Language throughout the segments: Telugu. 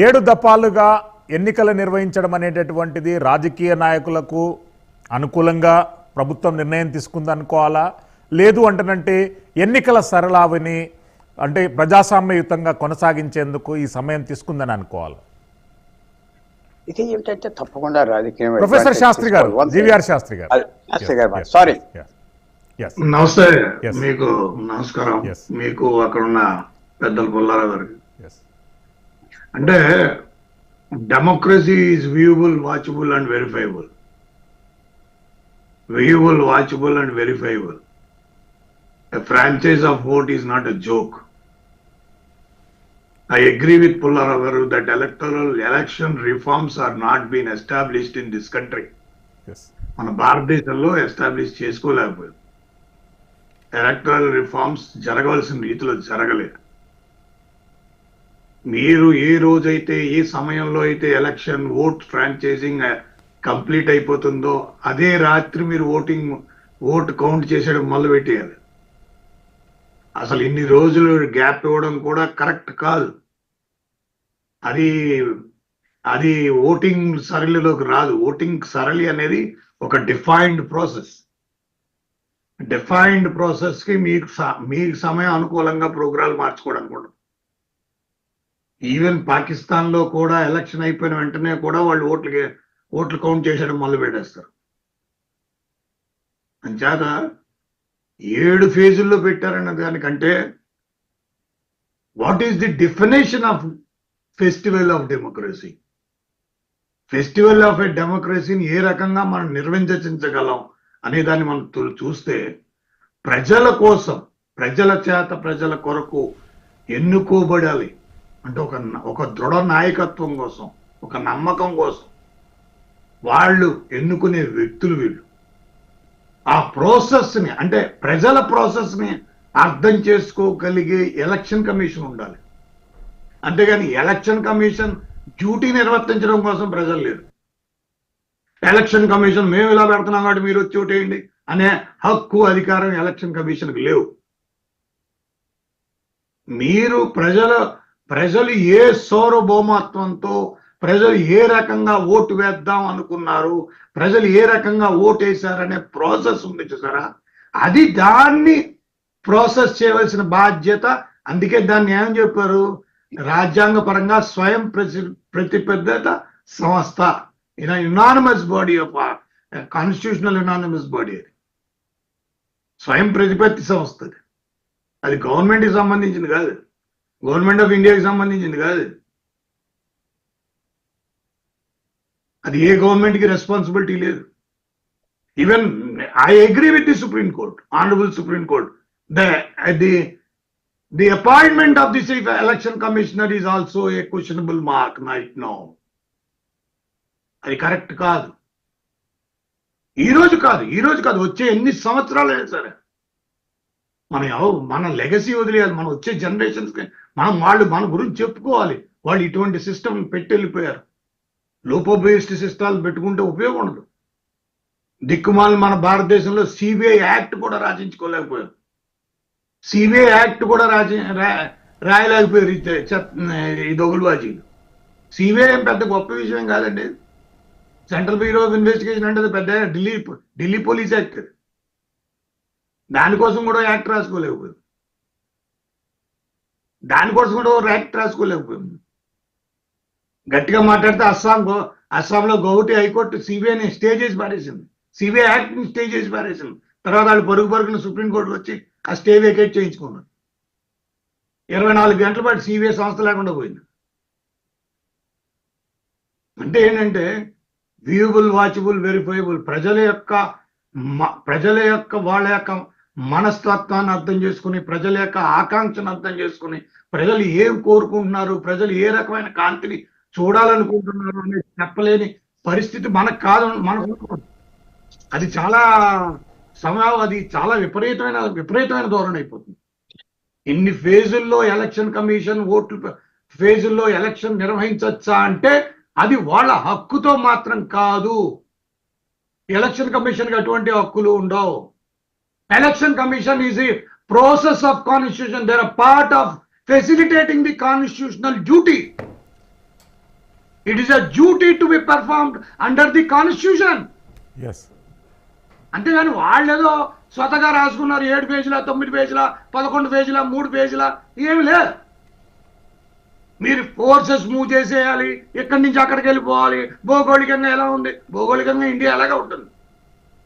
7 దఫాలుగా ఎన్నికలు నిర్వహించడం అనేటటువంటిది రాజకీయ నాయకులకు అనుకూలంగా ప్రభుత్వం నిర్ణయం తీసుకుందనుకోవాలా, లేదు అంటనంటే ఎన్నికల సరళావిని అంటే ప్రజాస్వామ్యయుతంగా కొనసాగించేందుకు ఈ సమయం తీసుకుందని అనుకోవాలి? ఇది ఏమిటంటే తప్పకుండా రాజకీయం. ప్రొఫెసర్ శాస్త్రి గారు, జీవీఆర్ శాస్త్రి గారు. సారీ, నమస్తే. మీకు నమస్కారం. మీకు అక్కడున్న పెద్దల పుల్లారావు గారికి. అంటే democracy is viewable, watchable and verifiable. Viewable, watchable and verifiable. A franchise of vote is not a joke. I agree with Pullarao garu that election reforms are not being established in this country. మన భారతదేశంలో ఎస్టాబ్లిష్ చేసుకోలేకపోయింది. ఎలక్టరల్ రిఫార్మ్స్ జరగవలసిన రీతిలో జరగలేదు. మీరు ఏ రోజైతే ఏ సమయంలో అయితే ఎలక్షన్ ఓట్ ఫ్రాంచైజింగ్ కంప్లీట్ అయిపోతుందో అదే రాత్రి మీరు ఓట్ కౌంట్ చేసేయడం మొదలుపెట్టేయాలి. అసలు ఇన్ని రోజులు గ్యాప్ ఇవ్వడం కూడా కరెక్ట్ కాదు. అది ఓటింగ్ సరళిలోకి రాదు. ఓటింగ్ సరళి అనేది ఒక డిఫైన్డ్ ప్రాసెస్. డిఫైన్డ్ ప్రాసెస్ కి మీకు సమయం అనుకూలంగా ప్రోగ్రాలు మార్చుకోవడానికి ఉండదు. ఈవెన్ పాకిస్తాన్ లో కూడా ఎలక్షన్ అయిపోయిన వెంటనే కూడా వాళ్ళు ఓట్లు కౌంట్ చేసేయడం మొదలు పెట్టేస్తారు. అంచేత 7 ఫేజుల్లో పెట్టారన్న దానికంటే what is the definition of festival of democracy? Festival of a డెమోక్రసీని ఏ రకంగా మనం నిర్వహించగలం అనే దాన్ని మనం చూస్తే ప్రజల కోసం, ప్రజల చేత, ప్రజల కొరకు ఎన్నుకోబడాలి అంటే ఒక దృఢ నాయకత్వం కోసం, ఒక నమ్మకం కోసం వాళ్ళు ఎన్నుకునే వ్యక్తులు వీళ్ళు. ఆ ప్రాసెస్ ని అంటే ప్రజల ప్రాసెస్ ని అర్థం చేసుకోగలిగే ఎలక్షన్ కమిషన్ ఉండాలి. అంతేగాని ఎలక్షన్ కమిషన్ డ్యూటీ నిర్వర్తించడం కోసం ప్రజలు లేరు. ఎలక్షన్ కమిషన్ మేము ఇలా పెడుతున్నాం కాబట్టి మీరు వచ్చి ఓటేయండి అనే హక్కు, అధికారం ఎలక్షన్ కమిషన్కి లేవు. మీరు ప్రజలు ఏ సార్వభౌమత్వంతో, ప్రజలు ఏ రకంగా ఓటు వేద్దాం అనుకున్నారు, ప్రజలు ఏ రకంగా ఓటేశారనే ప్రాసెస్ ఉంది చూసారా, దాన్ని ప్రాసెస్ చేయవలసిన బాధ్యత. అందుకే దాన్ని ఏమని చెప్పారు? రాజ్యాంగ పరంగా స్వయం ప్రతిబద్ధత సంస్థ, unanimous body of constitutional unanimous body. అది స్వయం ప్రతిపత్తి సంస్థ. అది గవర్నమెంట్కి సంబంధించింది కాదు, గవర్నమెంట్ ఆఫ్ ఇండియాకి సంబంధించింది కాదు. అది ఏ గవర్నమెంట్ కి రెస్పాన్సిబిలిటీ లేదు. Even I agree with the supreme court, honourable supreme court, the appointment of this election commissioner is also a questionable mark right now. అది కరెక్ట్ కాదు. ఈ రోజు కాదు, వచ్చే ఎన్ని సంవత్సరాలైనా సరే మన లెగసీ వదిలేయాలి. మనం వచ్చే జనరేషన్స్ కి వాళ్ళు మన గురించి చెప్పుకోవాలి. వాళ్ళు ఇటువంటి సిస్టమ్ పెట్టి వెళ్ళిపోయారు. లోపోబేస్డ్ సిస్టాలు పెట్టుకుంటే ఉపయోగం ఉండదు. దిక్కుమాలు మన భారతదేశంలో సిబిఐ యాక్ట్ కూడా రాయించుకోలేకపోయారు. సిబిఐ యాక్ట్ కూడా రాయలేకపోయారు ఈ దొంగలబాజీలు. సిబిఐ పెద్ద గొప్ప విషయం కాదండి. సెంట్రల్ బ్యూరో ఆఫ్ ఇన్వెస్టిగేషన్ అంటే పెద్ద ఢిల్లీ పోలీస్ యాక్ట్. దానికోసం కూడా యాక్ట్ రాసుకోలేకపోయారు. గట్టిగా మాట్లాడితే అస్సాంలో గౌహతి హైకోర్టు సిబిఐని స్టే చేసి పారేసింది. సిబిఐ యాక్ట్ ని స్టే చేసి పారేసింది. తర్వాత వాళ్ళు పరుగున సుప్రీంకోర్టులో వచ్చి ఆ స్టే వేకేట్ చేయించుకున్నారు. 24 గంటల పాటు సిబిఐ సంస్థ లేకుండా పోయింది. అంటే ఏంటంటే వ్యూయబుల్, వాచబుల్, వెరిఫైబుల్. ప్రజల యొక్క వాళ్ళ యొక్క మనస్తత్వాన్ని అర్థం చేసుకుని, ప్రజల యొక్క ఆకాంక్షను అర్థం చేసుకుని, ప్రజలు ఏం కోరుకుంటున్నారు, ప్రజలు ఏ రకమైన కాంతిని చూడాలనుకుంటున్నారు అనేది చెప్పలేని పరిస్థితి మనకు కాదు. అది చాలా విపరీతమైన ధోరణి అయిపోతుంది. ఇన్ని ఫేజుల్లో ఎలక్షన్ కమిషన్ ఫేజుల్లో ఎలక్షన్ నిర్వహించచ్చా అంటే అది వాళ్ళ హక్కుతో మాత్రం కాదు. ఎలక్షన్ కమిషన్ కి అటువంటి హక్కులు ఉండవు. Election commission is a process of constitution. They are part of facilitating the constitutional duty. It is a duty to be performed under the constitution. Yes. అంతేగాని వాళ్ళేదో స్వతగా రాసుకున్నారు 7 పేజీల 9 పేజీల 11 పేజీల 3 పేజీల ఏమి లేదు. మీరు ఫోర్సెస్ మూవ్ చేసేయాలి, ఇక్కడి నుంచి అక్కడికి వెళ్ళిపోవాలి. భౌగోళికంగా ఎలా ఉంది? భౌగోళికంగా ఇండియా ఎలాగా ఉంటుంది?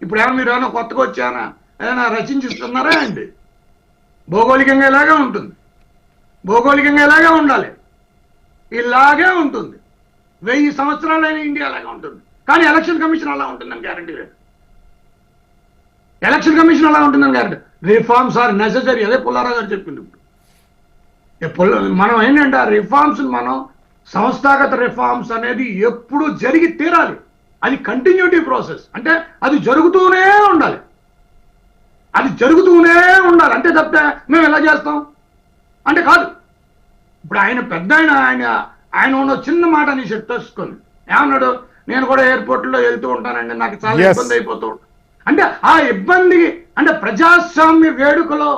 ఇప్పుడు ఏమైనా మీరు ఏమైనా కొత్తగా వచ్చానా ఏమైనా రచించిస్తున్నారా అండి? భౌగోళికంగా ఎలాగే ఉంటుంది, భౌగోళికంగా ఎలాగే ఉండాలి, ఇలాగే ఉంటుంది. 1000 సంవత్సరాలైన ఇండియా అలాగే ఉంటుంది. కానీ ఎలక్షన్ కమిషన్ అలా ఉంటుందని గ్యారంటీ లేదు. ఎలక్షన్ కమిషన్ అలా ఉంటుందని గ్యారంటీ. Reforms are necessary. అదే పుల్లారావు గారు చెప్పింది. ఇప్పుడు మనం ఏంటంటే ఆ రిఫార్మ్స్ మనం సంస్థాగత రిఫార్మ్స్ అనేది ఎప్పుడు జరిగి తీరాలి. అది కంటిన్యూటీ ప్రాసెస్. అంటే అది జరుగుతూనే ఉండాలి, అది జరుగుతూనే ఉండాలి. అంటే తప్పితే మేము ఎలా చేస్తాం అంటే కాదు. ఇప్పుడు ఆయన పెద్ద ఆయన ఉన్న చిన్న మాట నీ చెప్తేసుకొని ఏమన్నాడు, నేను కూడా ఎయిర్పోర్ట్లో వెళ్తూ ఉంటానండి, నాకు చాలా ఇబ్బంది అయిపోతూ ఉంటుంది. అంటే ఆ ఇబ్బంది అంటే ప్రజాస్వామ్య వేడుకలో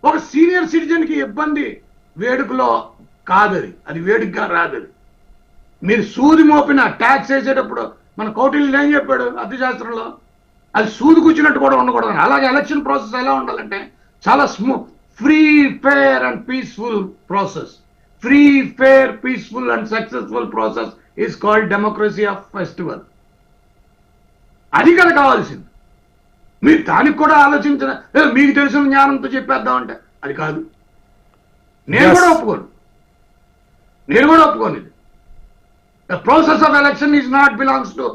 ఒక సీనియర్ సిటిజన్ కి ఇబ్బంది వేడుకలో కాదది, అది వేడుకగా రాదది. మీరు సూది మోపిన ట్యాక్స్ వేసేటప్పుడు మన కౌటిల్యుడు ఏం చెప్పాడు అర్థశాస్త్రంలో, అది సూది కూర్చున్నట్టు కూడా ఉండకూడదు. అలాగే ఎలక్షన్ ప్రాసెస్ ఎలా ఉండాలంటే చాలా free fair and peaceful process. Free fair peaceful and successful process is called democracy of festival. అది కదా కావాల్సింది. మీరు దానికి కూడా ఆలోచించిన మీకు తెలిసిన జ్ఞానంతో చెప్పేద్దామంటే అది కాదు. నేను కూడా ఒప్పుకోను ఇది. The process of election is not belongs to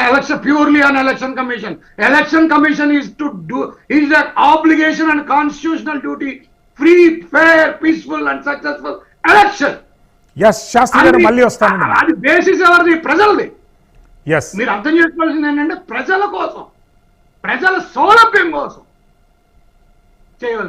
election purely on election commission. Election commission is an obligation and constitutional duty, free, fair, peaceful and successful election. Yes Shastri గారు మళ్ళీ వస్తానండి. అది బేసిస్ ఎవరిది? ప్రజలది. ఎస్. మీరు అర్థం చేసుకోవాల్సింది ఏంటంటే ప్రజల కోసం, ప్రజల సౌలభ్యం కోసం చేయవలసింది.